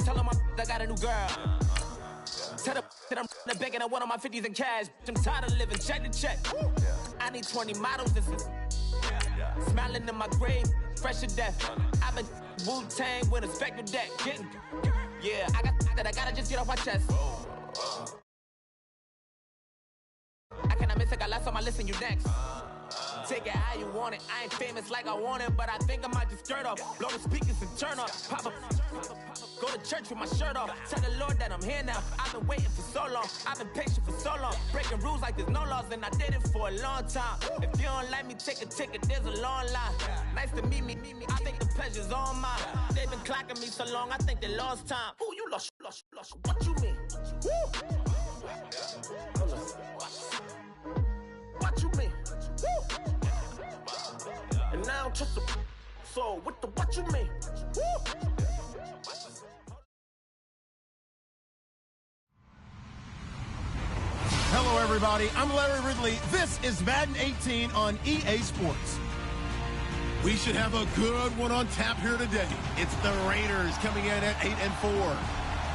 Tell them I got a new girl. Tell them that I'm begging at one of my 50s in cash. I'm tired of living check to check. I need 20 models. This is smiling in my grave, fresh to death. I've been Wu-Tang with a spectral deck. Yeah, I gotta just get off my chest. I cannot miss it, got less on my list and you next. Take it how you want it. I ain't famous like I want it, but I think I might just skirt off. Blow the speakers and turn up. Pop up. Go to church with my shirt off. Tell the Lord that I'm here now. I've been waiting for so long. I've been patient for so long. Breaking rules like there's no laws, and I did it for a long time. If you don't like me, take a ticket. There's a long line. Nice to meet me. I think the pleasure's all mine. They've been clocking me so long, I think they lost time. Ooh, you lost. What you mean? Woo! What you mean? Woo! And now I don't trust the so what you mean? Woo! Hello, everybody. I'm Larry Ridley. This is Madden 18 on EA Sports. We should have a good one on tap here today. It's the Raiders coming in at 8-4.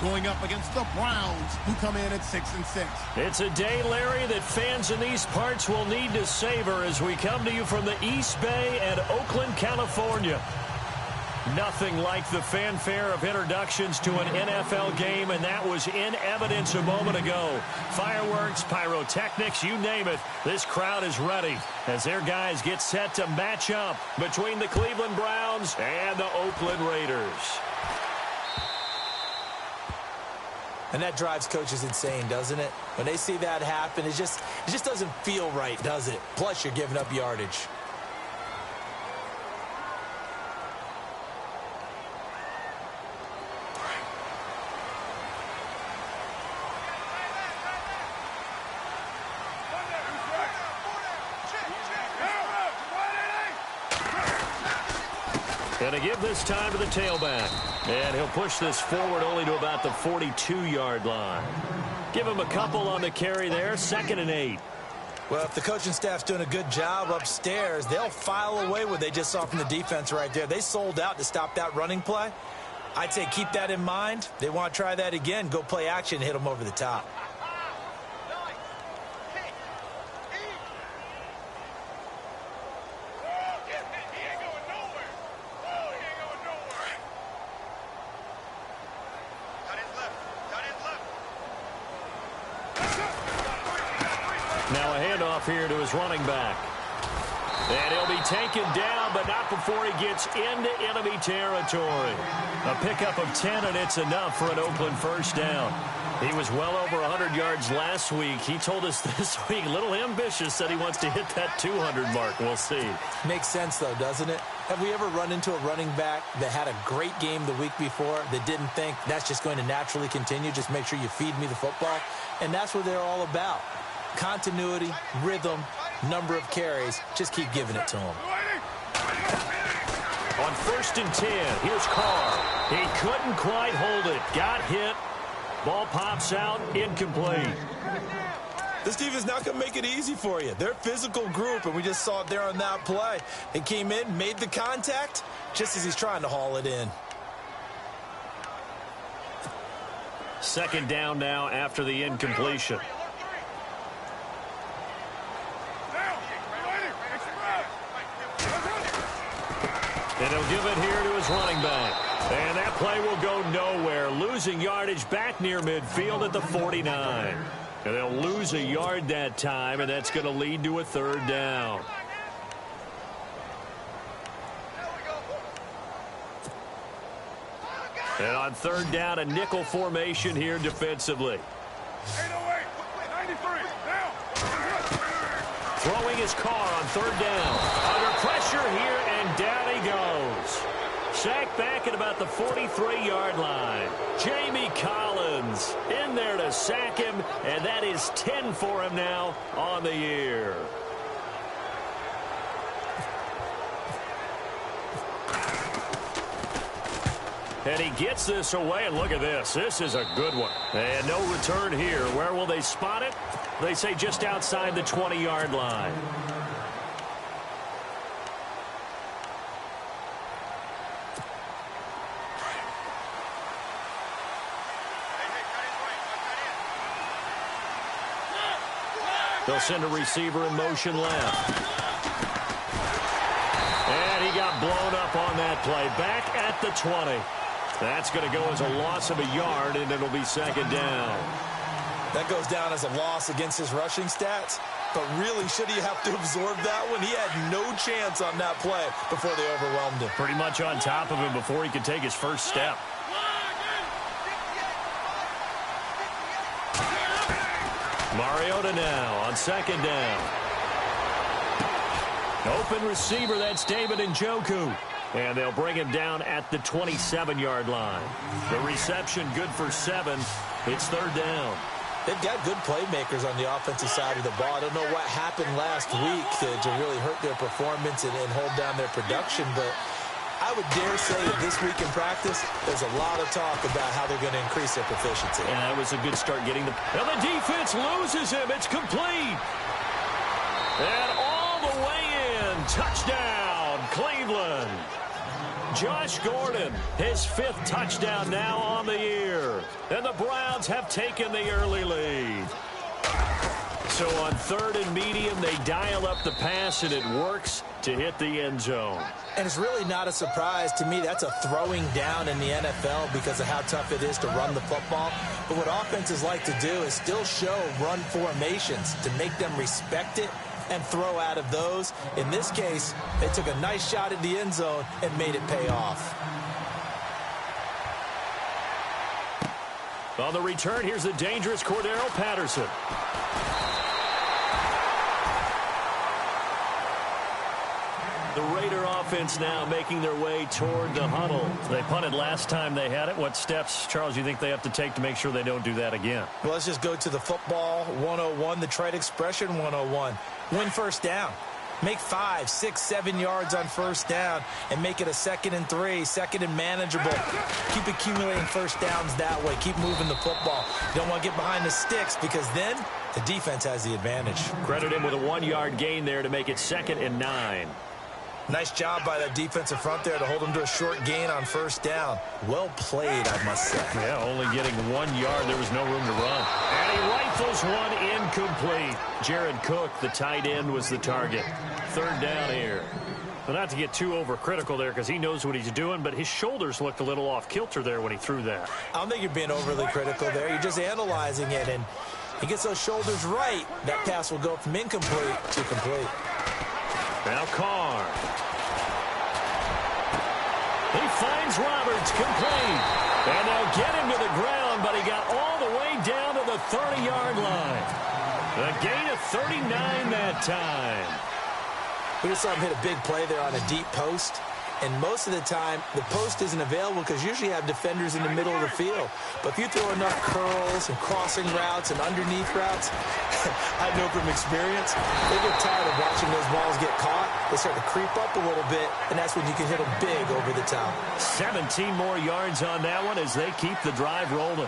Going up against the Browns, who come in at 6-6. It's a day, Larry, that fans in these parts will need to savor as we come to you from the East Bay and Oakland, California. Nothing like the fanfare of introductions to an NFL game, and that was in evidence a moment ago. Fireworks, pyrotechnics, you name it. This crowd is ready as their guys get set to match up between the Cleveland Browns and the Oakland Raiders. And that drives coaches insane, doesn't it? When they see that happen, it just doesn't feel right, does it? Plus, you're giving up yardage. Going to give this time to the tailback. And he'll push this forward only to about the 42-yard line. Give him a couple on the carry there, 2nd and 8. Well, if the coaching staff's doing a good job upstairs, they'll file away what they just saw from the defense right there. They sold out to stop that running play. I'd say keep that in mind. They want to try that again. Go play action and hit them over the top. Now a handoff here to his running back. And he'll be taken down, but not before he gets into enemy territory. A pickup of 10, and it's enough for an Oakland first down. He was well over 100 yards last week. He told us this week, a little ambitious, said he wants to hit that 200 mark. We'll see. Makes sense, though, doesn't it? Have we ever run into a running back that had a great game the week before that didn't think that's just going to naturally continue? Just make sure you feed me the football. And that's what they're all about. Continuity, rhythm, number of carries. Just keep giving it to him. On 1st and 10, here's Carr. He couldn't quite hold it. Got hit. Ball pops out, incomplete. This defense not going to make it easy for you. They're a physical group, and we just saw it there on that play. He came in, made the contact, just as he's trying to haul it in. 2nd down now after the incompletion. And he'll give it here to his running back. And that play will go nowhere. Losing yardage back near midfield at the 49. And they'll lose a yard that time, and that's going to lead to a 3rd down. And on 3rd down, a nickel formation here defensively. 808, 93, down. Throwing his Carr on 3rd down. Under pressure here, and down he goes. Sacked back at about the 43-yard line. Jamie Collins in there to sack him, and that is 10 for him now on the year. And he gets this away, and look at this. This is a good one. And no return here. Where will they spot it? They say just outside the 20-yard line. They'll send a receiver in motion left. And he got blown up on that play. Back at the 20. That's going to go as a loss of a yard, and it'll be second down. That goes down as a loss against his rushing stats. But really, should he have to absorb that one? He had no chance on that play before they overwhelmed him. Pretty much on top of him before he could take his first step. Mariota now on second down. Open receiver, that's David Njoku. And they'll bring him down at the 27-yard line. The reception good for 7. It's third down. They've got good playmakers on the offensive side of the ball. I don't know what happened last week to really hurt their performance and hold down their production, but I would dare say that this week in practice, there's a lot of talk about how they're going to increase their proficiency. And that was a good start getting the... Now the defense loses him. It's complete. And all the way in. Touchdown, Cleveland. Josh Gordon, his 5th touchdown now on the year. And the Browns have taken the early lead. So on 3rd and medium, they dial up the pass, and it works to hit the end zone. And it's really not a surprise to me. That's a throwing down in the NFL because of how tough it is to run the football. But what offenses like to do is still show run formations to make them respect it and throw out of those. In this case, they took a nice shot at the end zone and made it pay off. On the return, here's the dangerous Cordero Patterson. The Raider offense now making their way toward the huddle. They punted last time they had it. What steps, Charles, you think they have to take to make sure they don't do that again? Well, let's just go to the football 101, the trade expression 101. Win first down. Make 5, 6, 7 yards on first down and make it a 2nd and 3, 2nd and manageable. Keep accumulating first downs that way. Keep moving the football. You don't want to get behind the sticks because then the defense has the advantage. Credit him with a 1-yard gain there to make it 2nd and 9. Nice job by that defensive front there to hold him to a short gain on first down. Well played, I must say. Yeah, only getting 1 yard. There was no room to run. And he rifles one incomplete. Jared Cook, the tight end, was the target. 3rd down here. But not to get too overcritical there because he knows what he's doing, but his shoulders looked a little off kilter there when he threw that. I don't think you're being overly critical there. You're just analyzing it, and he gets those shoulders right. That pass will go from incomplete to complete. Now Carr. He finds Roberts complete. And they'll get him to the ground, but he got all the way down to the 30-yard line. A gain of 39 that time. We just saw him hit a big play there on a deep post. And most of the time, the post isn't available because usually you have defenders in the middle of the field. But if you throw enough curls and crossing routes and underneath routes, I know from experience, they get tired of watching those balls get caught. They start to creep up a little bit, and that's when you can hit them big over the top. 17 more yards on that one as they keep the drive rolling. 93,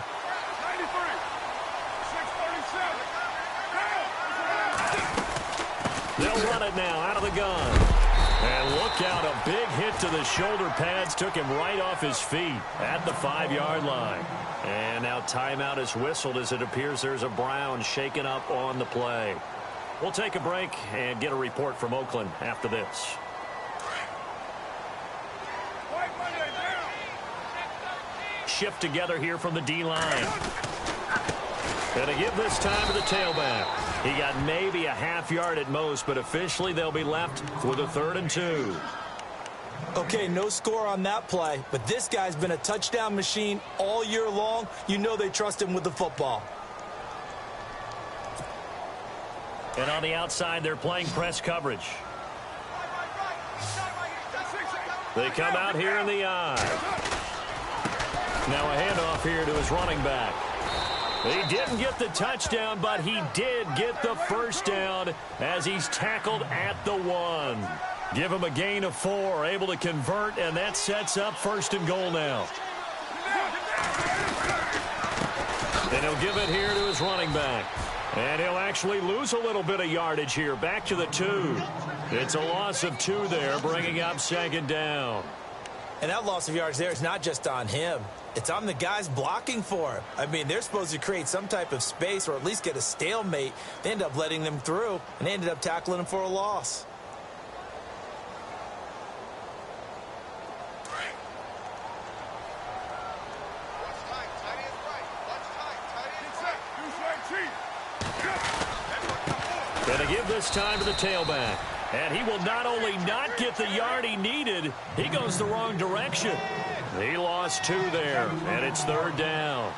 637. They'll run it now out of the gun. And look out, a big hit to the shoulder pads took him right off his feet at the 5-yard line. And now timeout is whistled as it appears there's a Brown shaken up on the play. We'll take a break and get a report from Oakland after this. Shift together here from the D-line. And to give this time to the tailback. He got maybe a half yard at most, but officially they'll be left with a 3rd and 2. Okay, no score on that play, but this guy's been a touchdown machine all year long. You know they trust him with the football. And on the outside, they're playing press coverage. They come out here in the eye. Now a handoff here to his running back. He didn't get the touchdown, but he did get the first down as he's tackled at the 1. Give him a gain of 4, able to convert, and that sets up 1st and goal now. And he'll give it here to his running back. And he'll actually lose a little bit of yardage here, back to the 2. It's a loss of 2 there, bringing up 2nd down. And that loss of yards there is not just on him. It's on the guys blocking for him. I mean, they're supposed to create some type of space or at least get a stalemate. They end up letting them through, and they ended up tackling him for a loss. Going to give this time to the tailback. And he will not only not get the yard he needed, he goes the wrong direction. He lost 2 there, and it's 3rd down.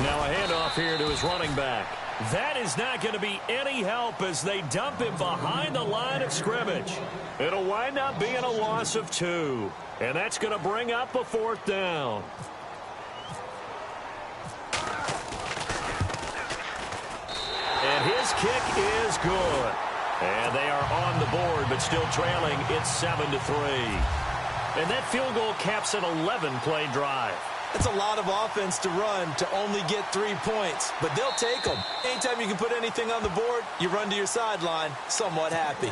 Now a handoff here to his running back. That is not going to be any help as they dump him behind the line of scrimmage. It'll wind up being a loss of 2, and that's going to bring up a 4th down. And his kick is good. And they are on the board, but still trailing. It's 7-3. And that field goal caps an 11-play drive. It's a lot of offense to run to only get 3 points, but they'll take them. Anytime you can put anything on the board, you run to your sideline, somewhat happy.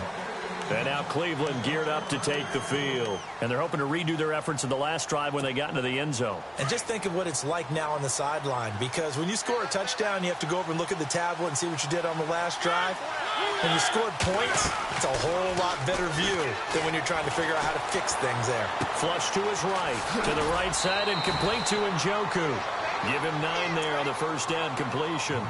And now Cleveland geared up to take the field. And they're hoping to redo their efforts in the last drive when they got into the end zone. And just think of what it's like now on the sideline, because when you score a touchdown, you have to go over and look at the tablet and see what you did on the last drive. When you scored points, it's a whole lot better view than when you're trying to figure out how to fix things there. Flush to his right, to the right side, and complete to Njoku. Give him 9 there on the first down completion.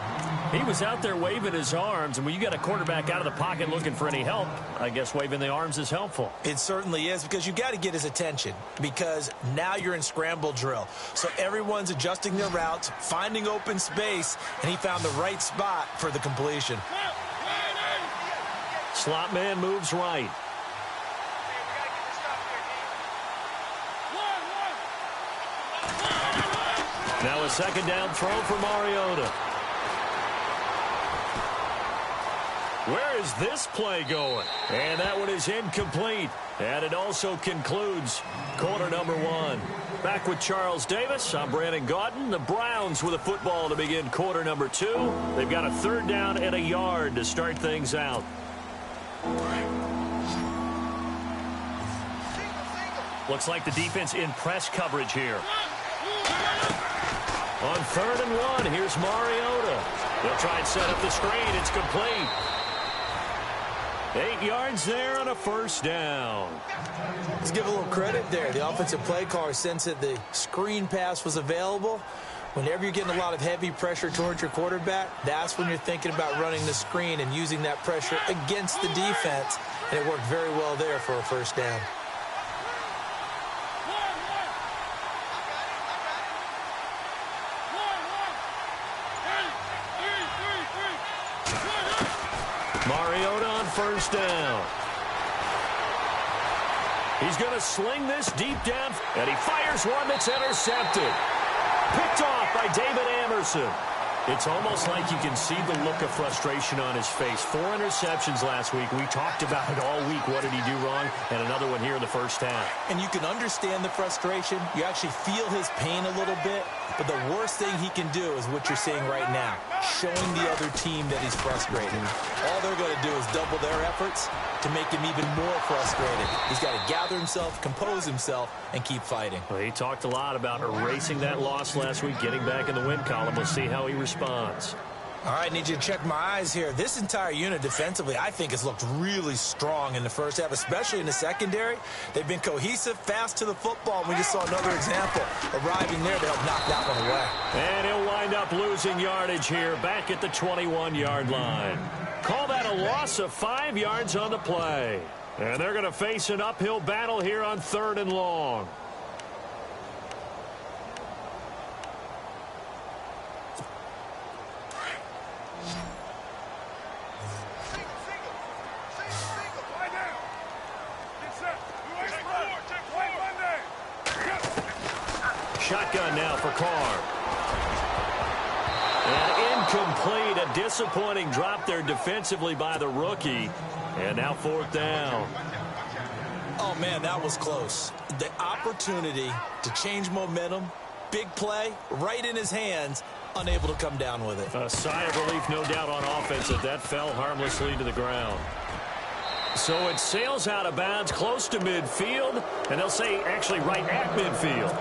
He was out there waving his arms, and when you got a quarterback out of the pocket looking for any help, I guess waving the arms is helpful. It certainly is, because you got to get his attention, because now you're in scramble drill. So everyone's adjusting their routes, finding open space, and he found the right spot for the completion. Slot man moves right. Now a second down throw for Mariota. Where is this play going? And that one is incomplete. And it also concludes quarter number 1. Back with Charles Davis, I'm Brandon Gaudin. The Browns with a football to begin quarter number 2. They've got a 3rd down and a yard to start things out. Looks like the defense in press coverage here. On 3rd and 1, here's Mariota. They'll try and set up the screen. It's complete. 8 yards there on a first down. Let's give a little credit there. The offensive play caller sensed that the screen pass was available. Whenever you're getting a lot of heavy pressure towards your quarterback, that's when you're thinking about running the screen and using that pressure against the defense. And it worked very well there for a first down. Mariota on first down. He's going to sling this deep down, and he fires one that's intercepted. Picked off by David Amerson. It's almost like you can see the look of frustration on his face. 4 interceptions last week. We talked about it all week. What did he do wrong? And another one here in the first half. And you can understand the frustration. You actually feel his pain a little bit. But the worst thing he can do is what you're seeing right now, showing the other team that he's frustrated. All they're going to do is double their efforts to make him even more frustrated. He's got to gather himself, compose himself, and keep fighting. Well, he talked a lot about erasing that loss last week, getting back in the win column. We'll see how he responds. All right, need you to check my eyes here. This entire unit defensively, I think, has looked really strong in the first half, especially in the secondary. They've been cohesive, fast to the football. We just saw another example arriving there to help knock that one away. And he'll wind up losing yardage here back at the 21-yard line. Call that a loss of 5 yards on the play. And they're going to face an uphill battle here on 3rd and long. Shotgun now for Carr. And incomplete. A disappointing drop there defensively by the rookie. And now 4th down. Oh, man, that was close. The opportunity to change momentum, big play, right in his hands, unable to come down with it. A sigh of relief, no doubt, on offense that fell harmlessly to the ground. So it sails out of bounds close to midfield, and they'll say actually right at midfield.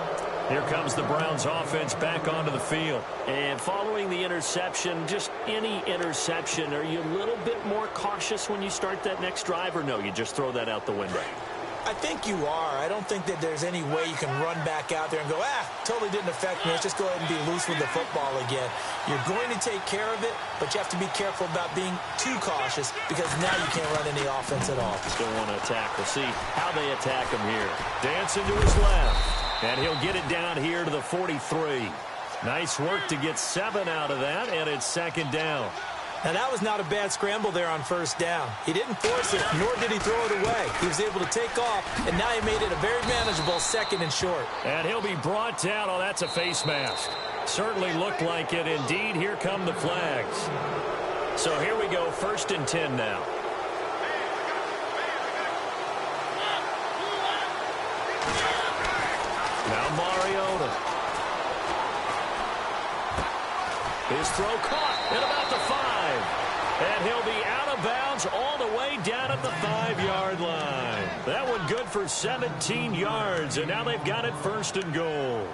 Here comes the Browns offense back onto the field. And following the interception, just any interception, are you a little bit more cautious when you start that next drive, or no, you just throw that out the window? I think you are. I don't think that there's any way you can run back out there and go, totally didn't affect me. Let's just go ahead and be loose with the football again. You're going to take care of it, but you have to be careful about being too cautious because now you can't run any offense at all. Still want to attack. We'll see how they attack him here. Dancing to his left. And he'll get it down here to the 43. Nice work to get 7 out of that, and it's second down. Now, that was not a bad scramble there on first down. He didn't force it, nor did he throw it away. He was able to take off, and now he made it a very manageable second and short. And he'll be brought down. Oh, that's a face mask. Certainly looked like it. Indeed, here come the flags. So here we go, 1st and 10 now. Now Mariota. His throw caught at about the 5. And he'll be out of bounds all the way down at the 5-yard line. That one good for 17 yards, and now they've got it 1st and goal.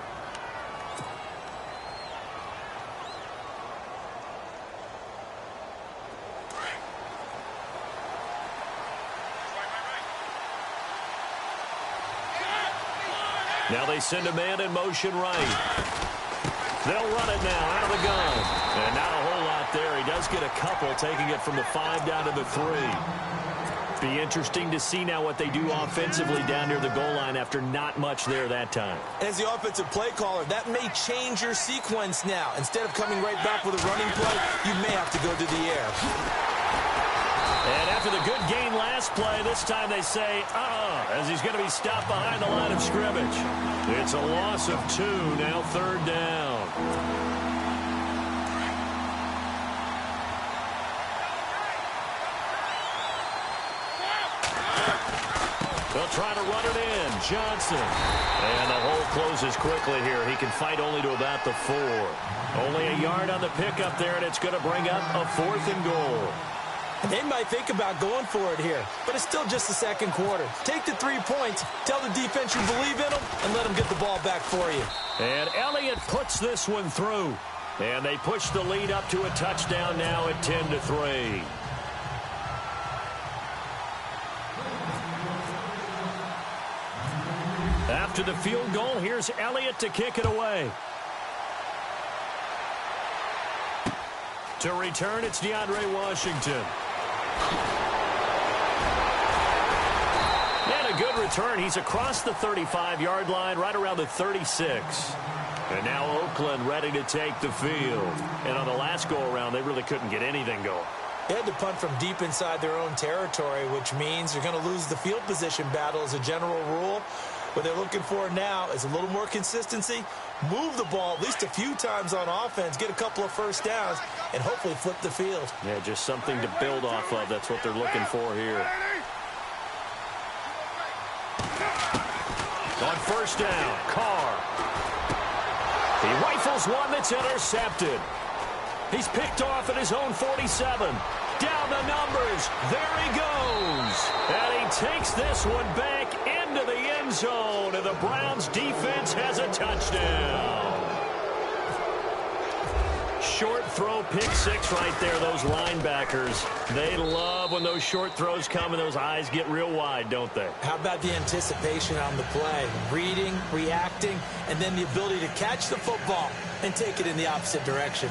Now they send a man in motion right. They'll run it now out of the gun. And not a whole lot there. He does get a couple, taking it from the 5 down to the 3. Be interesting to see now what they do offensively down near the goal line after not much there that time. As the offensive play caller, that may change your sequence now. Instead of coming right back with a running play, you may have to go to the air. And after the good gain last play, this time they say, as he's going to be stopped behind the line of scrimmage. It's a loss of 2, now 3rd down. They'll try to run it in. Johnson. And the hole closes quickly here. He can fight only to about the 4. Only a yard on the pickup there, and it's going to bring up a 4th and goal. They might think about going for it here, but it's still just the second quarter. Take the 3 points, tell the defense you believe in them, and let them get the ball back for you. And Elliott puts this one through. And they push the lead up to a touchdown now at 10-3. After the field goal, here's Elliott to kick it away. To return, it's DeAndre Washington. And a good return. He's across the 35-yard line, right around the 36. And now Oakland ready to take the field. And on the last go-around, they really couldn't get anything going. They had to punt from deep inside their own territory, which means you're going to lose the field position battle as a general rule. What they're looking for now is a little more consistency, move the ball at least a few times on offense, get a couple of first downs, and hopefully flip the field. Yeah, just something to build off of. That's what they're looking for here. On first down, Carr. He rifles one that's intercepted. He's picked off at his own 47. Down the numbers. There he goes. And he takes this one back into the end zone. And the Browns defense has a touchdown. Short throw, pick 6 right there. Those linebackers, they love when those short throws come and those eyes get real wide, don't they? How about the anticipation on the play? Reading, reacting, and then the ability to catch the football and take it in the opposite direction.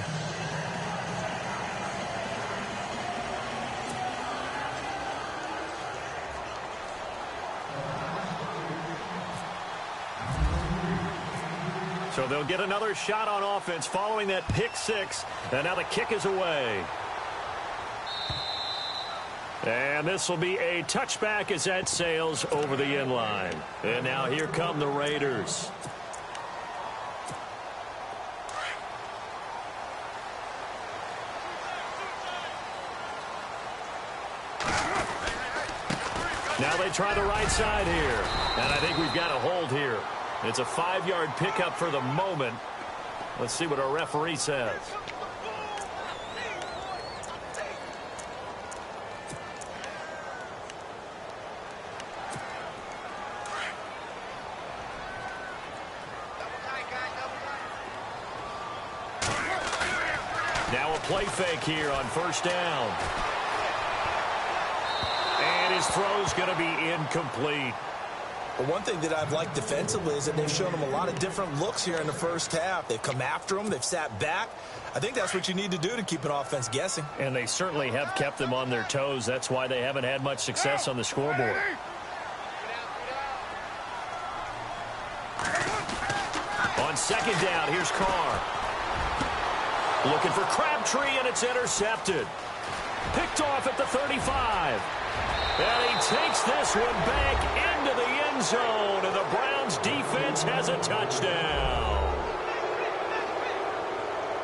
So they'll get another shot on offense following that pick 6. And now the kick is away. And this will be a touchback as that sails over the end line. And now here come the Raiders. Now they try the right side here. And I think we've got a hold here. It's a 5-yard pickup for the moment. Let's see what our referee says. Now a play fake here on first down. And his throw's going to be incomplete. Well, one thing that I've liked defensively is that they've shown him a lot of different looks here in the first half. They've come after him. They've sat back. I think that's what you need to do to keep an offense guessing. And they certainly have kept them on their toes. That's why they haven't had much success on the scoreboard. On second down, here's Carr. Looking for Crabtree, and it's intercepted. Picked off at the 35. And he takes this one back into the end zone, and the Browns defense has a touchdown.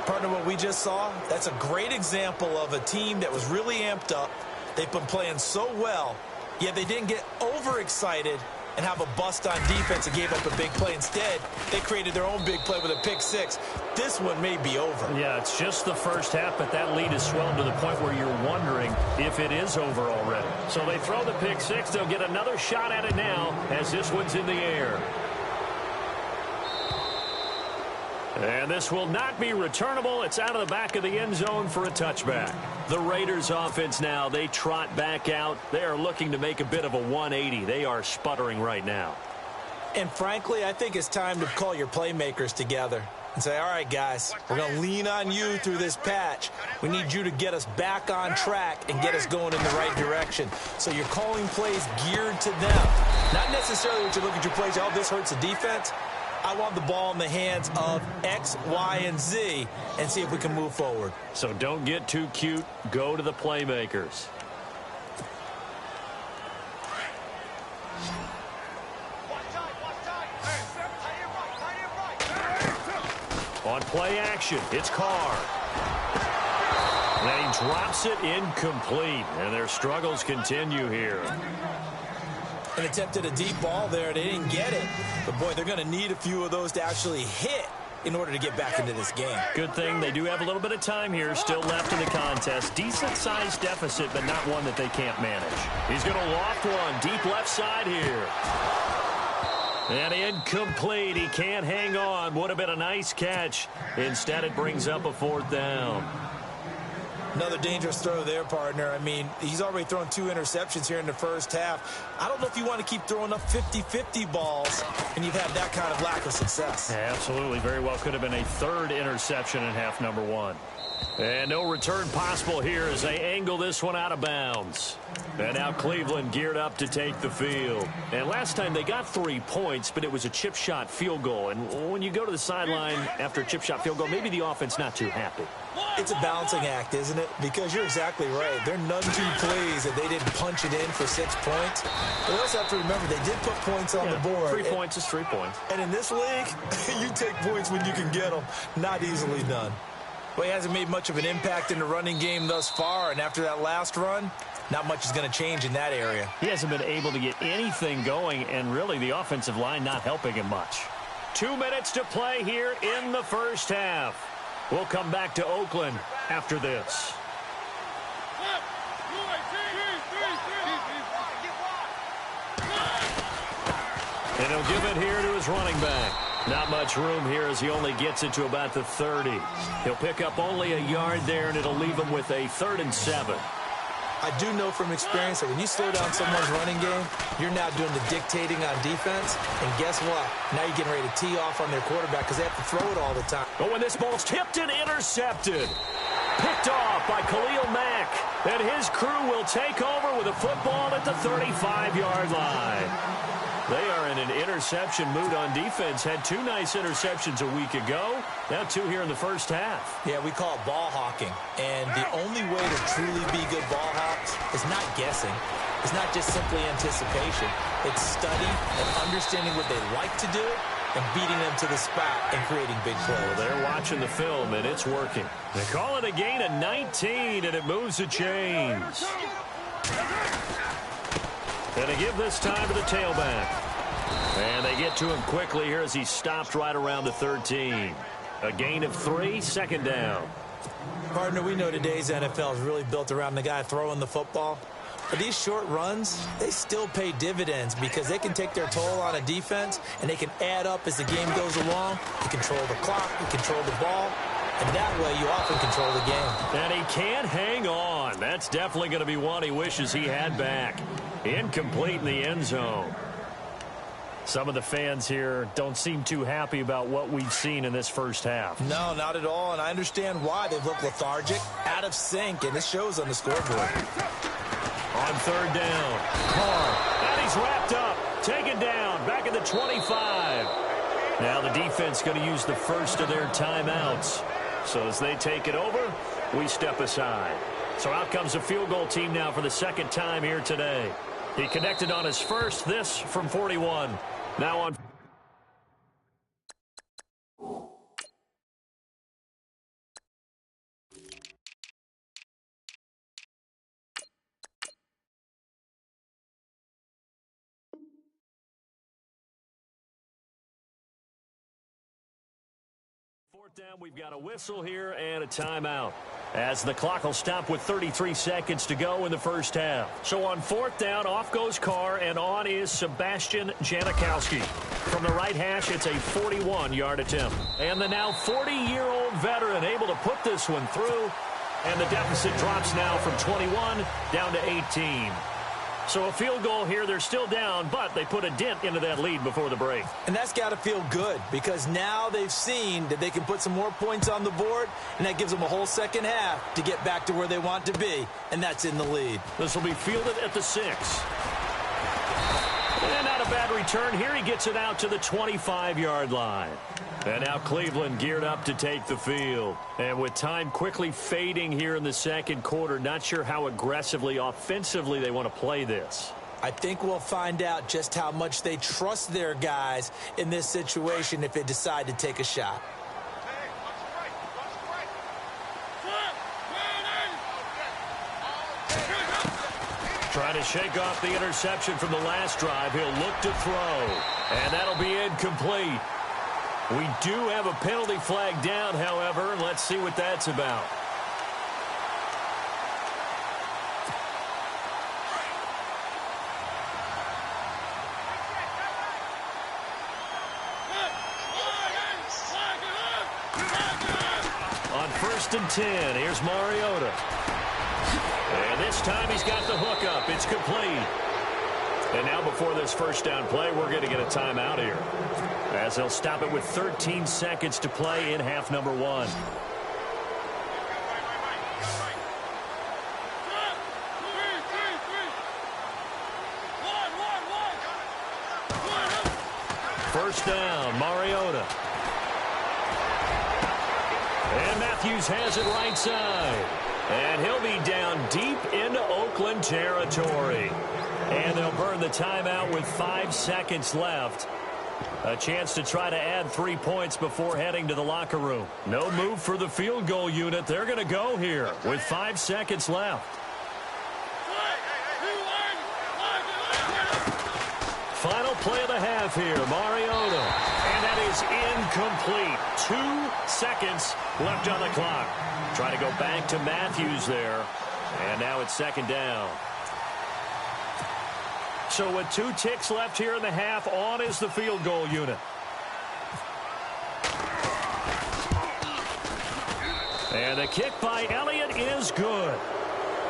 Partner, what we just saw, that's a great example of a team that was really amped up. They've been playing so well, yet they didn't get overexcited and have a bust on defense and gave up a big play. Instead, they created their own big play with a pick six. This one may be over. Yeah, it's just the first half, but that lead has swelled to the point where you're wondering if it is over already. So they throw the pick six. They'll get another shot at it now as this one's in the air. And this will not be returnable. It's out of the back of the end zone for a touchback. The Raiders offense now, they trot back out. They are looking to make a bit of a 180. They are sputtering right now. And frankly, I think it's time to call your playmakers together and say, all right, guys, we're going to lean on you through this patch. We need you to get us back on track and get us going in the right direction. So you're calling plays geared to them. Not necessarily what you look at your plays, oh, this hurts the defense. I want the ball in the hands of X, Y, and Z and see if we can move forward. So don't get too cute. Go to the playmakers. On play action, it's Carr. And he drops it incomplete. And their struggles continue here. And attempted a deep ball there. They didn't get it. But, boy, they're going to need a few of those to actually hit in order to get back into this game. Good thing they do have a little bit of time here still left in the contest. Decent-sized deficit, but not one that they can't manage. He's going to loft one deep left side here. And incomplete. He can't hang on. Would have been a nice catch. Instead, it brings up a fourth down. Another dangerous throw there, partner. I mean, he's already thrown 2 interceptions here in the first half. I don't know if you want to keep throwing up 50-50 balls and you've had that kind of lack of success. Yeah, absolutely. Very well could have been a third interception in half number 1. And no return possible here as they angle this one out of bounds. And now Cleveland geared up to take the field. And last time they got 3 points, but it was a chip shot field goal. And when you go to the sideline after a chip shot field goal, maybe the offense not too happy. It's a balancing act, isn't it? Because you're exactly right. They're none too pleased that they didn't punch it in for 6 points. But we also have to remember they did put points on the board. 3 points is 3 points. And in this league, you take points when you can get them. Not easily done. Well, he hasn't made much of an impact in the running game thus far, and after that last run, not much is going to change in that area. He hasn't been able to get anything going, and really the offensive line not helping him much. 2 minutes to play here in the first half. We'll come back to Oakland after this. And he'll give it here to his running back. Not much room here as he only gets it to about the 30. He'll pick up only a yard there, and it'll leave him with a 3rd and 7. I do know from experience that when you slow down someone's running game, you're now doing the dictating on defense. And guess what? Now you're getting ready to tee off on their quarterback because they have to throw it all the time. But when this ball's tipped and intercepted, picked off by Khalil Mack, and his crew will take over with a football at the 35-yard line. They are in an interception mood on defense. Had 2 nice interceptions a week ago. Now 2 here in the first half. Yeah, we call it ball hawking. And the only way to truly be good ball hawks is not guessing. It's not just simply anticipation. It's study and understanding what they like to do and beating them to the spot and creating big plays. Well, they're watching the film, and it's working. They call it a gain of 19, and it moves the chains. And they give this time to the tailback. And they get to him quickly here as he's stopped right around the 13. A gain of 3, second down. Partner, we know today's NFL is really built around the guy throwing the football. But these short runs, they still pay dividends because they can take their toll on a defense, and they can add up as the game goes along. You control the clock, you control the ball, and that way you often control the game. And he can't hang on. That's definitely going to be one he wishes he had back. Incomplete in the end zone. Some of the fans here don't seem too happy about what we've seen in this first half. No, not at all, and I understand why. They've looked lethargic, out of sync, and it shows on the scoreboard. On third down, Carr, and he's wrapped up, taken down, back at the 25. Now the defense going to use the first of their timeouts. So as they take it over, we step aside. So out comes the field goal team now for the second time here today. He connected on his first, this from 41. Now on. Fourth down, we've got a whistle here and a timeout, as the clock will stop with 33 seconds to go in the first half. So on fourth down, off goes Carr, and on is Sebastian Janikowski. From the right hash, it's a 41-yard attempt. And the now 40-year-old veteran able to put this one through, and the deficit drops now from 21 down to 18. So a field goal here, they're still down, but they put a dent into that lead before the break. And that's got to feel good, because now they've seen that they can put some more points on the board, and that gives them a whole second half to get back to where they want to be, and that's in the lead. This will be fielded at the 6. And not a bad return here. He gets it out to the 25-yard line. And now Cleveland geared up to take the field. And with time quickly fading here in the second quarter, not sure how aggressively, offensively they want to play this. I think we'll find out just how much they trust their guys in this situation if they decide to take a shot. Trying to shake off the interception from the last drive. He'll look to throw. And that'll be incomplete. We do have a penalty flag down, however, and let's see what that's about. On 1st and 10, here's Mariota. And this time he's got the hook up. It's complete. And now before this first down play, we're going to get a timeout here, as they'll stop it with 13 seconds to play in half number 1. First down, Mariota. And Matthews has it right side. And he'll be down deep into Oakland territory. And they'll burn the timeout with 5 seconds left. A chance to try to add 3 points before heading to the locker room. No move for the field goal unit. They're going to go here with 5 seconds left. Final play of the half here, Mariota. And that is incomplete. 2 seconds left on the clock. Trying to go back to Matthews there. And now it's second down. So with 2 ticks left here in the half, on is the field goal unit. And the kick by Elliott is good.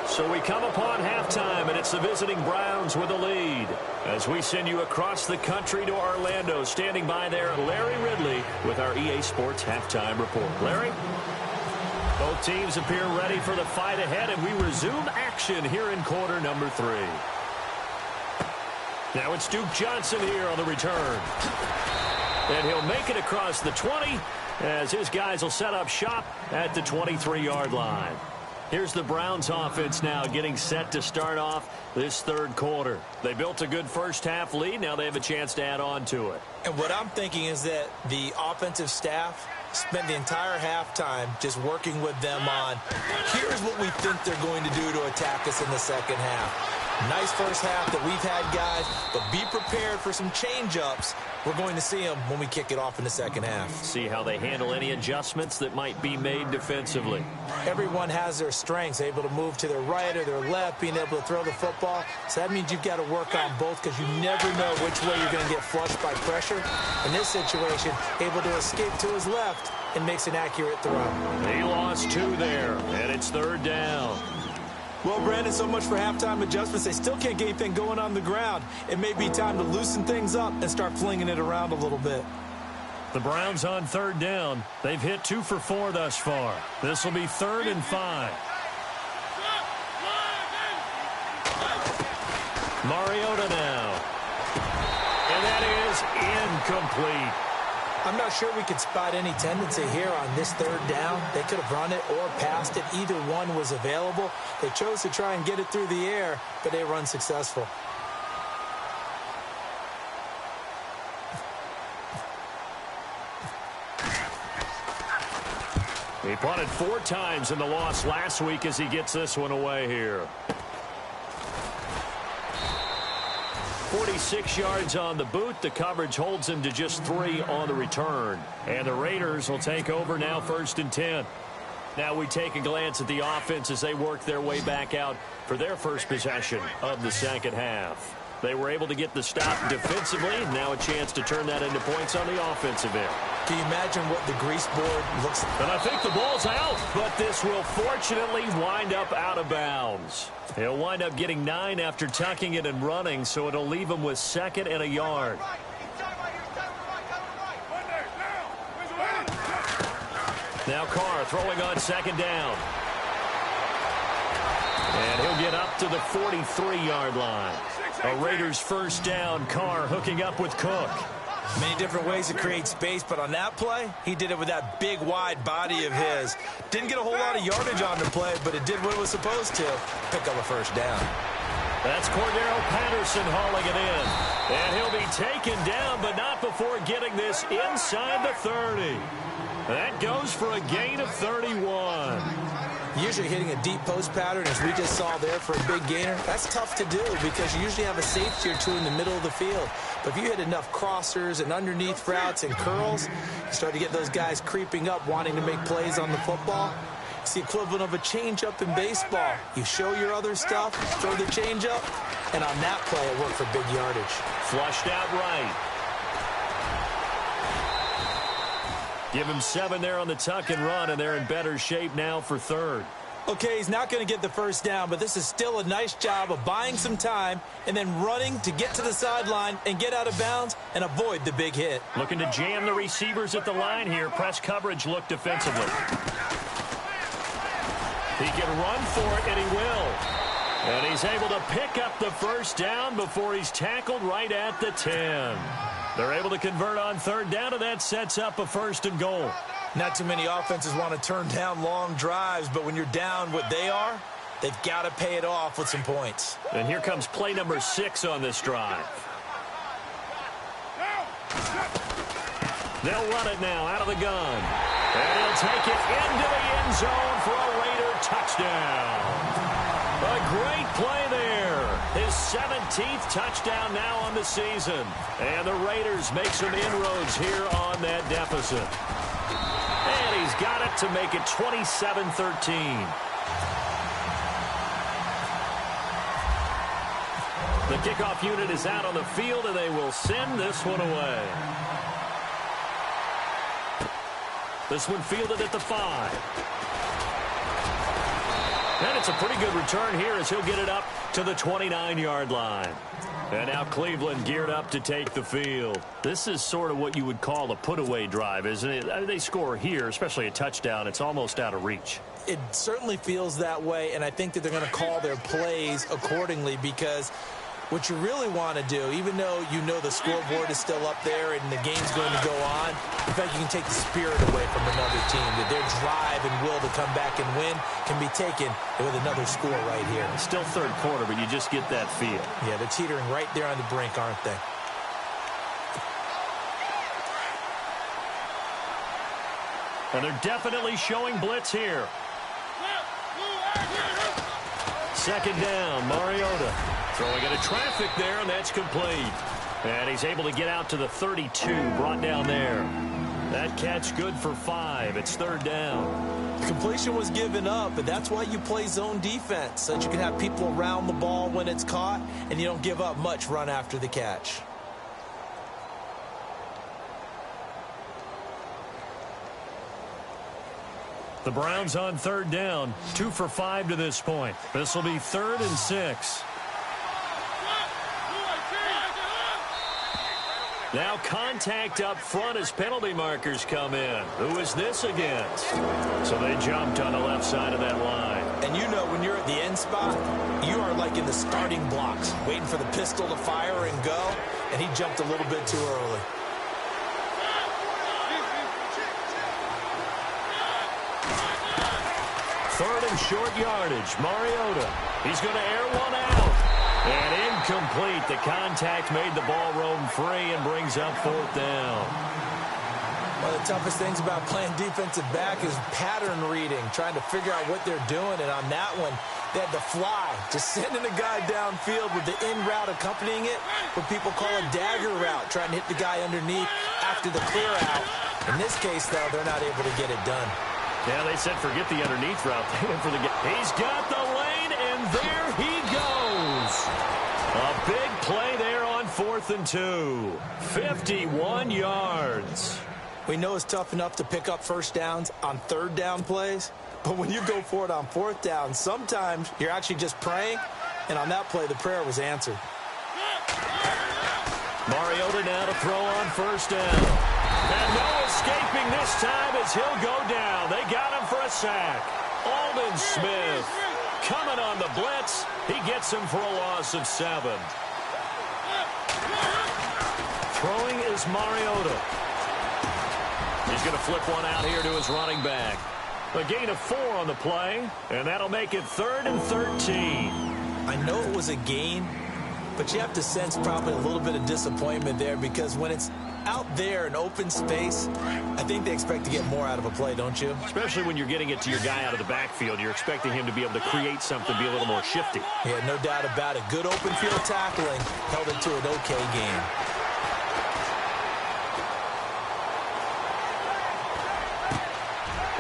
So we come upon halftime, and it's the visiting Browns with the lead. As we send you across the country to Orlando, standing by there, Larry Ridley with our EA Sports Halftime Report. Larry? Both teams appear ready for the fight ahead, and we resume action here in quarter number 3. Now it's Duke Johnson here on the return. And he'll make it across the 20 as his guys will set up shop at the 23-yard line. Here's the Browns offense now getting set to start off this third quarter. They built a good first half lead. Now they have a chance to add on to it. And what I'm thinking is that the offensive staff spent the entire halftime just working with them on, here's what we think they're going to do to attack us in the second half. Nice first half that we've had, guys, but be prepared for some change-ups. We're going to see them when we kick it off in the second half. See how they handle any adjustments that might be made defensively. Everyone has their strengths, able to move to their right or their left, being able to throw the football. So that means you've got to work on both because you never know which way you're going to get flushed by pressure. In this situation, able to escape to his left and makes an accurate throw. He lost 2 there, and it's third down. Well, Brandon, so much for halftime adjustments. They still can't get anything going on the ground. It may be time to loosen things up and start flinging it around a little bit. The Browns on third down. They've hit 2 for 4 thus far. This will be 3rd and 5. Mariota now. And that is incomplete. I'm not sure we could spot any tendency here on this third down. They could have run it or passed it. Either one was available. They chose to try and get it through the air, but they were unsuccessful. He punted 4 times in the loss last week as he gets this one away here. 46 yards on the boot. The coverage holds him to just 3 on the return. And the Raiders will take over now, 1st and 10. Now we take a glance at the offense as they work their way back out for their first possession of the second half. They were able to get the stop defensively. Now a chance to turn that into points on the offensive end. Can you imagine what the grease board looks like? And I think the ball's out, but this will fortunately wind up out of bounds. He'll wind up getting 9 after tucking it and running, so it'll leave him with 2nd and a yard. Now Carr throwing on 2nd down. And he'll get up to the 43-yard line. A Raiders first down. Carr hooking up with Cook. Many different ways to create space, but on that play, he did it with that big, wide body of his. Didn't get a whole lot of yardage on the play, but it did what it was supposed to. Pick up a first down. That's Cordero Patterson hauling it in. And he'll be taken down, but not before getting this inside the 30. That goes for a gain of 31. Usually hitting a deep post pattern, as we just saw there for a big gainer, that's tough to do because you usually have a safety or 2 in the middle of the field. But if you hit enough crossers and underneath routes and curls, you start to get those guys creeping up, wanting to make plays on the football. It's the equivalent of a changeup in baseball. You show your other stuff, throw the changeup, and on that play, it worked for big yardage. Flushed out right. Give him 7 there on the tuck and run, and they're in better shape now for 3rd. Okay, he's not going to get the first down, but this is still a nice job of buying some time and then running to get to the sideline and get out of bounds and avoid the big hit. Looking to jam the receivers at the line here. Press coverage look defensively. He can run for it, and he will. And he's able to pick up the first down before he's tackled right at the 10. They're able to convert on 3rd down, and that sets up a 1st and goal. Not too many offenses want to turn down long drives, but when you're down what they are, they've got to pay it off with some points. And here comes play number 6 on this drive. They'll run it now out of the gun. And he'll take it into the end zone for a Raider touchdown. A great play there. His 17th touchdown now on the season. And the Raiders make some inroads here on that deficit. And he's got it to make it 27-13. The kickoff unit is out on the field, and they will send this one away. This one fielded at the 5. And it's a pretty good return here as he'll get it up to the 29-yard line. And now Cleveland geared up to take the field. This is sort of what you would call a put-away drive, isn't it? They score here, especially a touchdown. It's almost out of reach. It certainly feels that way, and I think that they're going to call their plays accordingly because what you really want to do, even though you know the scoreboard is still up there and the game's going to go on, in fact, you can take the spirit away from another team. That their drive and will to come back and win can be taken with another score right here. It's still 3rd quarter, but you just get that feel. Yeah, they're teetering right there on the brink, aren't they? And they're definitely showing blitz here. 2nd down, Mariota. Throwing into traffic there, and that's complete. And he's able to get out to the 32, brought down there. That catch good for 5. It's third down. The completion was given up, but that's why you play zone defense, so that you can have people around the ball when it's caught, and you don't give up much run after the catch. The Browns on third down, 2 for 5 to this point. This will be 3rd and 6. Now contact up front as penalty markers come in. Who is this against? So they jumped on the left side of that line. And you know when you're at the end spot, you are like in the starting blocks, waiting for the pistol to fire and go, and he jumped a little bit too early. Third and short yardage. Mariota. He's going to air one out. And incomplete. The contact made the ball roam free and brings up 4th down. One of the toughest things about playing defensive back is pattern reading, trying to figure out what they're doing. And on that one, they had the fly, just sending a guy downfield with the in route accompanying it, what people call a dagger route, trying to hit the guy underneath after the clear out. In this case, though, they're not able to get it done. Yeah, they said forget the underneath route. They went for the He's got the lane, and there he goes. A big play there on 4th and 2. 51 yards. We know it's tough enough to pick up first downs on third down plays, but when you go for it on 4th down, sometimes you're actually just praying, and on that play, the prayer was answered. Mariota now to throw on 1st down. And no escaping this time as he'll go down. They got him for a sack. Aldon Smith coming on the blitz. He gets him for a loss of 7. Throwing is Mariota. He's going to flip one out here to his running back. A gain of 4 on the play, and that'll make it 3rd and 13. I know it was a gain, but you have to sense probably a little bit of disappointment there because when it's out there in open space, I think they expect to get more out of a play, don't you? Especially when you're getting it to your guy out of the backfield. You're expecting him to be able to create something, be a little more shifty. Yeah, no doubt about it. Good open field tackling held it to an okay game.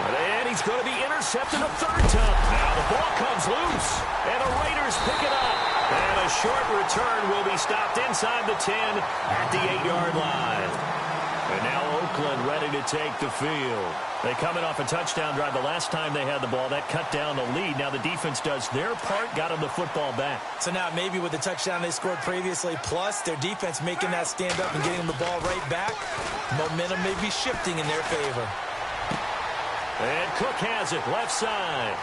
And he's going to be intercepted a 3rd time. Now the ball comes loose, and the Raiders pick it up. And a short return will be stopped inside the 10 at the 8-yard line. And now Oakland ready to take the field. They come in off a touchdown drive the last time they had the ball. That cut down the lead. Now the defense does their part, got them the football back. So now maybe with the touchdown they scored previously, plus their defense making that stand up and getting the ball right back, momentum may be shifting in their favor. And Cook has it, left side.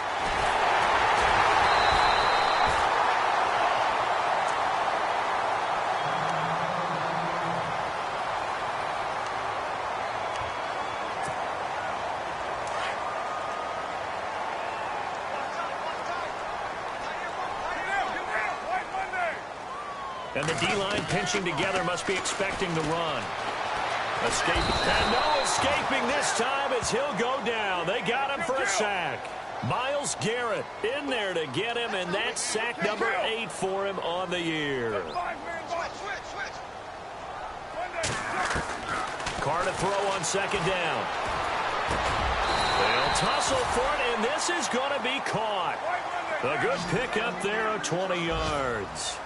And the D-line pinching together, must be expecting the run. Escape. And no escaping this time as he'll go down. They got him for a sack. Myles Garrett in there to get him, and that's sack number 8 for him on the year. Carr to throw on 2nd down. They'll tussle for it, and this is going to be caught. A good pickup there of 20 yards.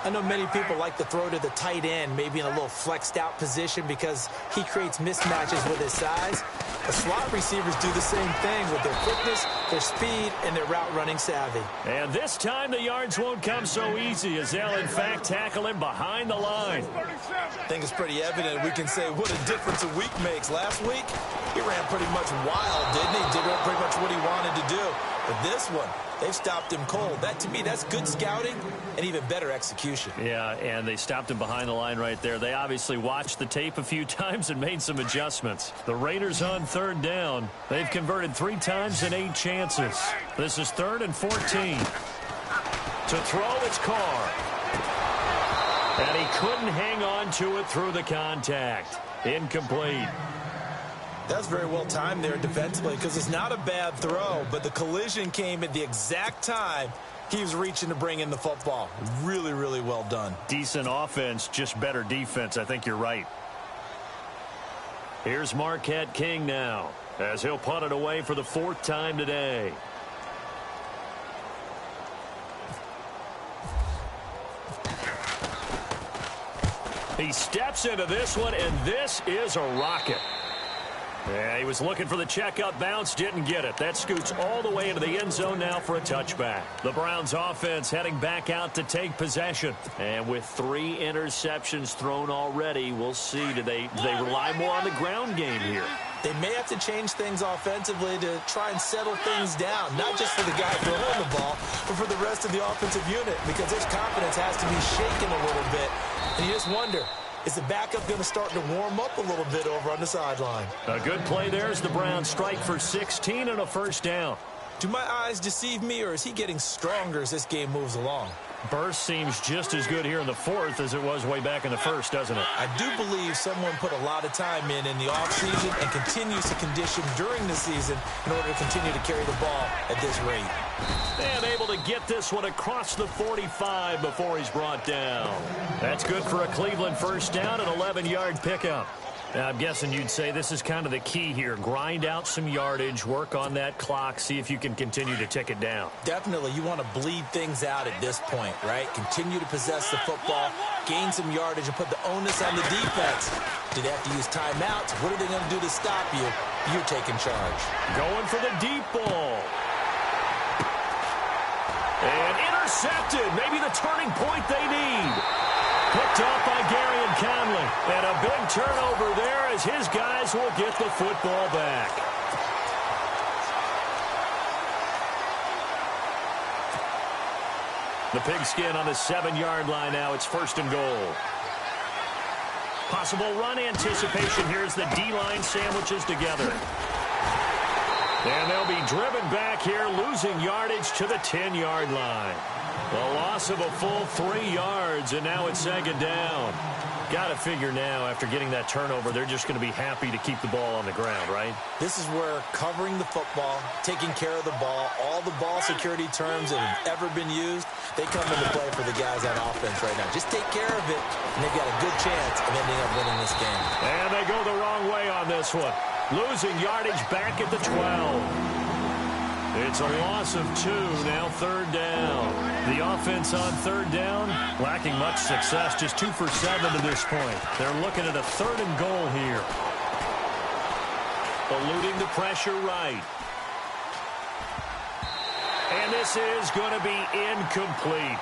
I know many people like to throw to the tight end, maybe in a little flexed out position because he creates mismatches with his size. The slot receivers do the same thing with their quickness, their speed, and their route running savvy. And this time the yards won't come so easy as they'll in fact tackle him behind the line. I think it's pretty evident we can say what a difference a week makes. Last week, he ran pretty much wild, didn't he? Did pretty much what he wanted to do. But this one, they've stopped him cold. That, to me, that's good scouting and even better execution. Yeah, and they stopped him behind the line right there. They obviously watched the tape a few times and made some adjustments. The Raiders on 3rd down. They've converted 3 times in 8 chances. This is 3rd and 14. To throw, it's Carr. And he couldn't hang on to it through the contact. Incomplete. That's very well timed there defensively because it's not a bad throw, but the collision came at the exact time He was reaching to bring in the football. Really, really well done. Decent offense, just better defense. I think you're right. Here's Marquette King now, as he'll punt it away for the 4th time today. He steps into this one, and this is a rocket. Yeah, he was looking for the checkup bounce, didn't get it. That scoots all the way into the end zone now for a touchback. The Browns offense heading back out to take possession. And with 3 interceptions thrown already, we'll see. Do they rely more on the ground game here? They may have to change things offensively to try and settle things down, not just for the guy throwing the ball, but for the rest of the offensive unit, because his confidence has to be shaken a little bit. And you just wonder, is the backup going to start to warm up a little bit over on the sideline? A good play there as the Browns strike for 16 and a first down. Do my eyes deceive me, or is he getting stronger as this game moves along? Burst seems just as good here in the 4th as it was way back in the 1st, doesn't it? I do believe someone put a lot of time in the offseason and continues to condition during the season in order to continue to carry the ball at this rate. And able to get this one across the 45 before he's brought down. That's good for a Cleveland first down, an 11-yard pickup. Now, I'm guessing you'd say this is kind of the key here. Grind out some yardage, work on that clock, see if you can continue to tick it down. Definitely. You want to bleed things out at this point, right? Continue to possess the football, gain some yardage, and put the onus on the defense. Do they have to use timeouts? What are they going to do to stop you? You're taking charge. Going for the deep ball. And intercepted. Maybe the turning point they need. Picked off by Gary and Conley. And a big turnover there as his guys will get the football back. The pigskin on the 7-yard line now. It's 1st and goal. Possible run anticipation here as the D-line sandwiches together. And they'll be driven back here, losing yardage to the 10-yard line. The loss of a full 3 yards, and now it's 2nd down. Got to figure now, after getting that turnover, they're just going to be happy to keep the ball on the ground, right? This is where covering the football, taking care of the ball, all the ball security terms that have ever been used, they come into play for the guys on offense right now. Just take care of it, and they've got a good chance of ending up winning this game. And they go the wrong way on this one. Losing yardage back at the 12. It's a loss of 2, now 3rd down. The offense on 3rd down, lacking much success, just 2 for 7 to this point. They're looking at a 3rd and goal here. Eluding the pressure right. And this is going to be incomplete.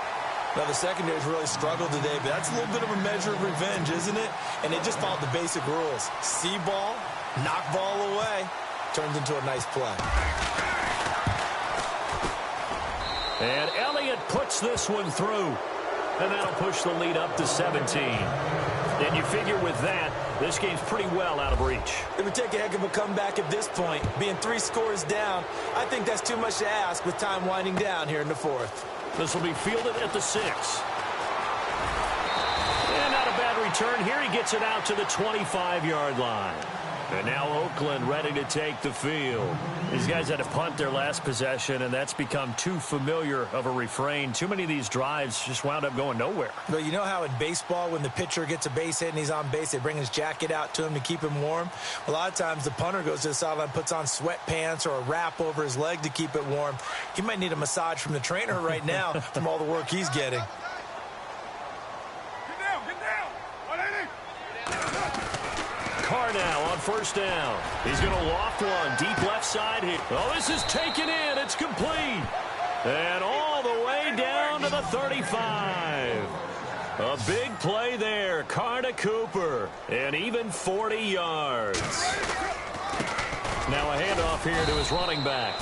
Now, the secondary's really struggled today, but that's a little bit of a measure of revenge, isn't it? And they just followed the basic rules. See ball, knock ball away. Turns into a nice play. And Elliott puts this one through. And that'll push the lead up to 17. And you figure with that, this game's pretty well out of reach. It would take a heck of a comeback at this point. Being 3 scores down, I think that's too much to ask with time winding down here in the 4th. This will be fielded at the 6. And not a bad return here. He gets it out to the 25-yard line. And now Oakland ready to take the field. These guys had to punt their last possession, and that's become too familiar of a refrain. Too many of these drives just wound up going nowhere. Well, you know how in baseball, when the pitcher gets a base hit and he's on base, they bring his jacket out to him to keep him warm? A lot of times the punter goes to the sideline, puts on sweatpants or a wrap over his leg to keep it warm. He might need a massage from the trainer right now from all the work he's getting. Now on 1st down. He's going to loft one deep left side here. Oh, this is taken in. It's complete. And all the way down to the 35. A big play there. Carter Cooper. And even 40 yards. Now a handoff here to his running back.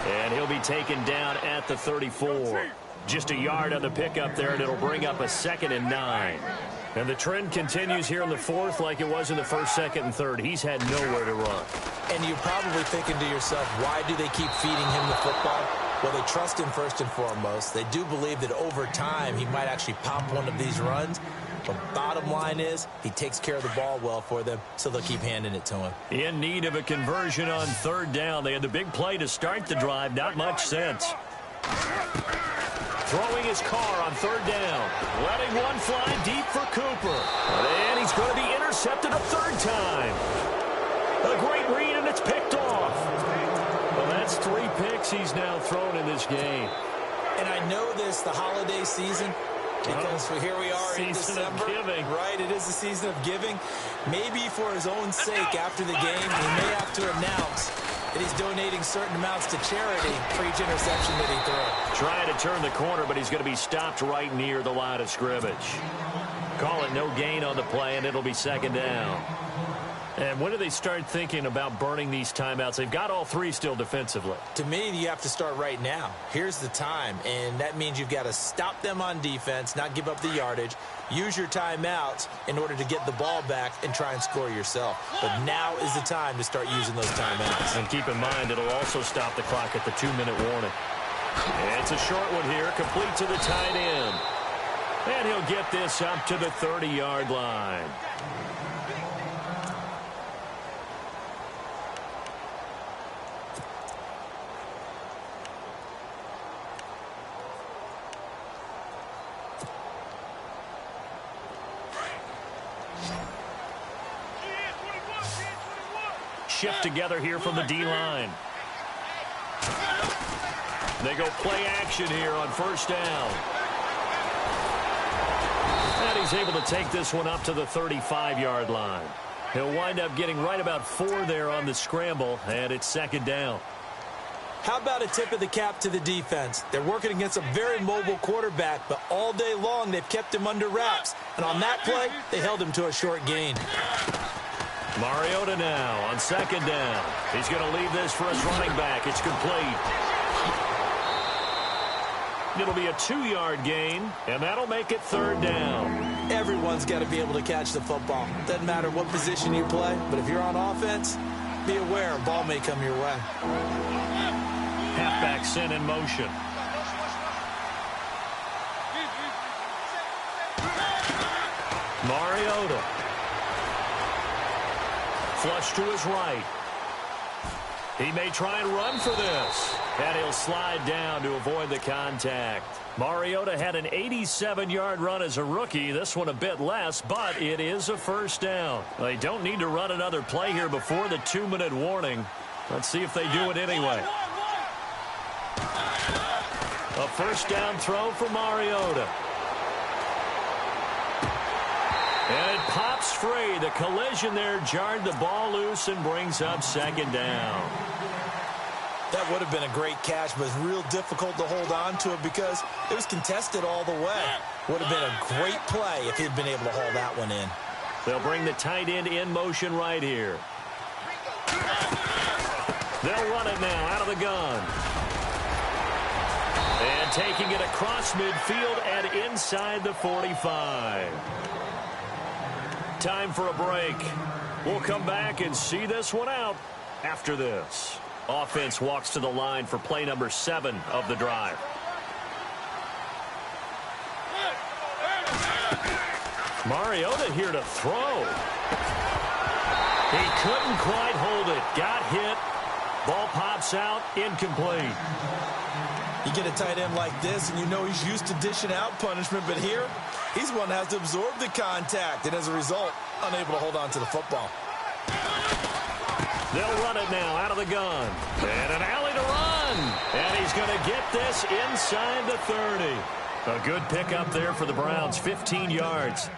And he'll be taken down at the 34. Just a yard on the pickup there, and it'll bring up a 2nd and 9. And the trend continues here in the 4th like it was in the 1st, 2nd, and 3rd. He's had nowhere to run. And you're probably thinking to yourself, why do they keep feeding him the football? Well, they trust him first and foremost. They do believe that over time he might actually pop one of these runs. But bottom line is he takes care of the ball well for them, so they'll keep handing it to him. In need of a conversion on 3rd down. They had the big play to start the drive. Not much sense. Throwing his car on third down. Letting one fly deep for Cooper. And he's going to be intercepted a third time. A great read, and it's picked off. Well, that's 3 picks he's now thrown in this game. And I know this, the holiday season, because here we are in December. Right, it is the season of giving. Maybe for his own sake, after the game, he may have to announce that he's donating certain amounts to charity for each interception that he threw. Trying to turn the corner, but he's going to be stopped right near the line of scrimmage. Call it no gain on the play, and it'll be second down. And when do they start thinking about burning these timeouts? They've got all 3 still defensively. To me, you have to start right now. Here's the time, and that means you've got to stop them on defense, not give up the yardage, use your timeouts in order to get the ball back and try and score yourself. But now is the time to start using those timeouts. And keep in mind, it'll also stop the clock at the 2-minute warning. And it's a short one here, complete to the tight end. And he'll get this up to the 30-yard line. Shift together here from the D-line. They go play action here on first down. And he's able to take this one up to the 35-yard line. He'll wind up getting right about 4 there on the scramble, and it's second down. How about a tip of the cap to the defense? They're working against a very mobile quarterback, but all day long they've kept him under wraps. And on that play, they held him to a short gain. Mariota now on second down. He's going to leave this for his running back. It's complete. It'll be a 2-yard gain, and that'll make it third down. Everyone's got to be able to catch the football. Doesn't matter what position you play, but if you're on offense, be aware a ball may come your way. Halfback sent in motion. Mariota. Flush to his right. He may try and run for this. And he'll slide down to avoid the contact. Mariota had an 87-yard run as a rookie. This one a bit less, but it is a first down. They don't need to run another play here before the 2-minute warning. Let's see if they do it anyway. A first down throw for Mariota. And it pops free. The collision there jarred the ball loose and brings up second down. That would have been a great catch, but it's real difficult to hold on to it because it was contested all the way. Would have been a great play if he'd been able to haul that one in. They'll bring the tight end in motion right here. They'll run it now out of the gun. And taking it across midfield and inside the 45. Time for a break. We'll come back and see this one out after this. Offense walks to the line for play number 7 of the drive. Mariota here to throw. He couldn't quite hold it. Got hit. Ball pops out. Incomplete. You get a tight end like this, and you know he's used to dishing out punishment, but here, he's one that has to absorb the contact, and as a result, unable to hold on to the football. They'll run it now out of the gun. And an alley to run. And he's going to get this inside the 30. A good pickup there for the Browns, 15 yards.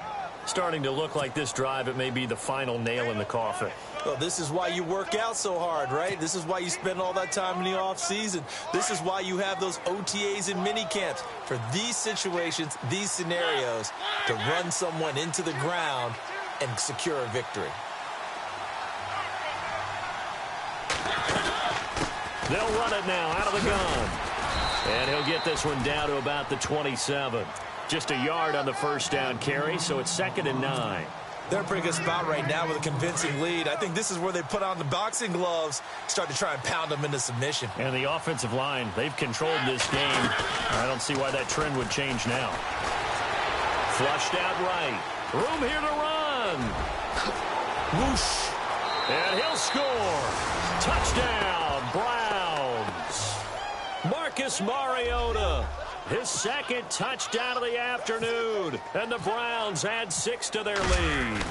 Starting to look like this drive, it may be the final nail in the coffin. Well, this is why you work out so hard, right? This is why you spend all that time in the offseason. This is why you have those OTAs and mini camps. For these situations, these scenarios, to run someone into the ground and secure a victory. They'll run it now out of the gun. And he'll get this one down to about the 27. Just a yard on the first down carry, so it's 2nd and 9. They're in a pretty good spot right now with a convincing lead. I think this is where they put on the boxing gloves, start to try and pound them into submission. And the offensive line, they've controlled this game. I don't see why that trend would change now. Flushed out right. Room here to run. Whoosh. And he'll score. Touchdown, Browns. Marcus Mariota His second touchdown of the afternoon. And the Browns add 6 to their lead.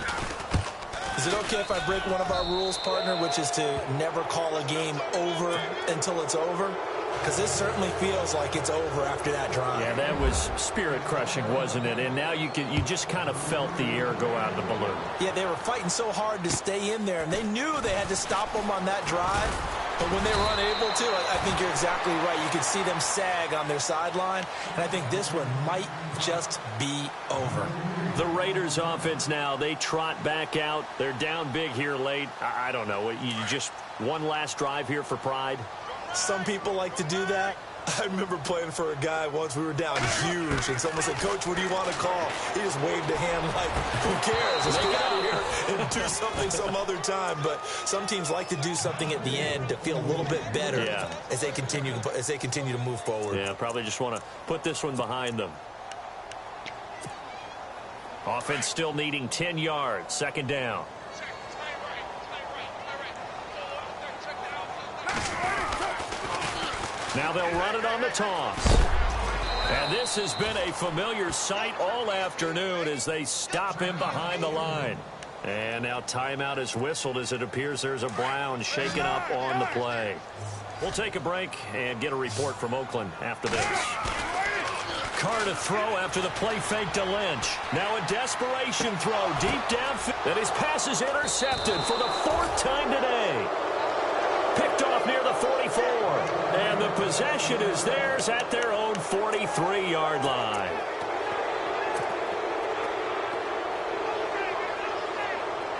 Is it okay if I break one of our rules, partner, which is to never call a game over until it's over? Because this certainly feels like it's over after that drive. Yeah, that was spirit-crushing, wasn't it? And now you just kind of felt the air go out of the balloon. Yeah, they were fighting so hard to stay in there, and they knew they had to stop them on that drive. But when they were unable to, I think you're exactly right. You could see them sag on their sideline, and I think this one might just be over. The Raiders offense now, they trot back out. They're down big here late. I don't know. You just one last drive here for pride? Some people like to do that. I remember playing for a guy once. We were down huge, and someone said, "Coach, what do you want to call?" He just waved a hand like, who cares? Let's get out of here and do something some other time. But some teams like to do something at the end to feel a little bit better as they continue to move forward. Yeah, probably just want to put this one behind them. Offense still needing 10 yards. Second down. Now they'll run it on the toss. And this has been a familiar sight all afternoon as they stop him behind the line. And now timeout is whistled as it appears there's a Brown shaken up on the play. We'll take a break and get a report from Oakland after this. Carr to throw after the play fake to Lynch. Now a desperation throw deep downfield. And his pass is intercepted for the 4th time today. Picked off near the 44. And the possession is theirs at their own 43-yard line.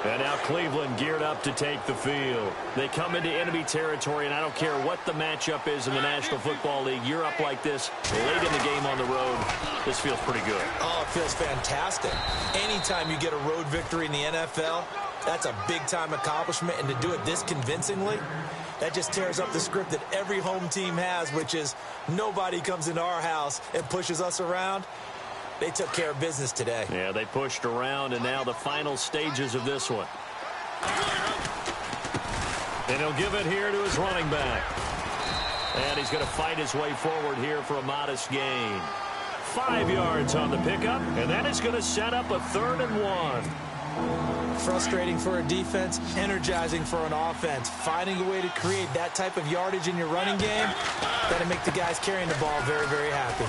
And now Cleveland geared up to take the field. They come into enemy territory, and I don't care what the matchup is in the National Football League. You're up like this late in the game on the road. This feels pretty good. Oh, it feels fantastic. Anytime you get a road victory in the NFL, that's a big-time accomplishment. And to do it this convincingly, that just tears up the script that every home team has, which is nobody comes into our house and pushes us around. They took care of business today. Yeah, they pushed around, and now the final stages of this one. And he'll give it here to his running back. And he's going to fight his way forward here for a modest gain. 5 yards on the pickup, and that is going to set up a 3rd and 1. Frustrating for a defense, energizing for an offense. Finding a way to create that type of yardage in your running game, that'll make the guys carrying the ball very, very happy.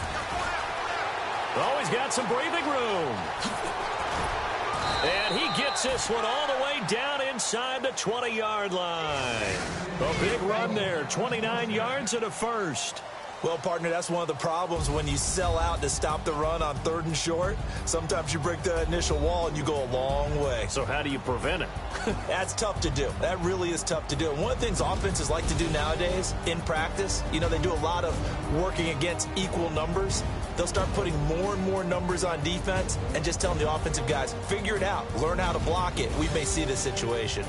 Oh, he's got some breathing room. And he gets this one all the way down inside the 20-yard line. A big run there, 29 yards and a first. Well, partner, that's one of the problems when you sell out to stop the run on 3rd and short. Sometimes you break that initial wall and you go a long way. So how do you prevent it? That's tough to do. That really is tough to do. And one of the things offenses like to do nowadays in practice, they do a lot of working against equal numbers. They'll start putting more and more numbers on defense and just telling the offensive guys, figure it out, learn how to block it. We may see this situation.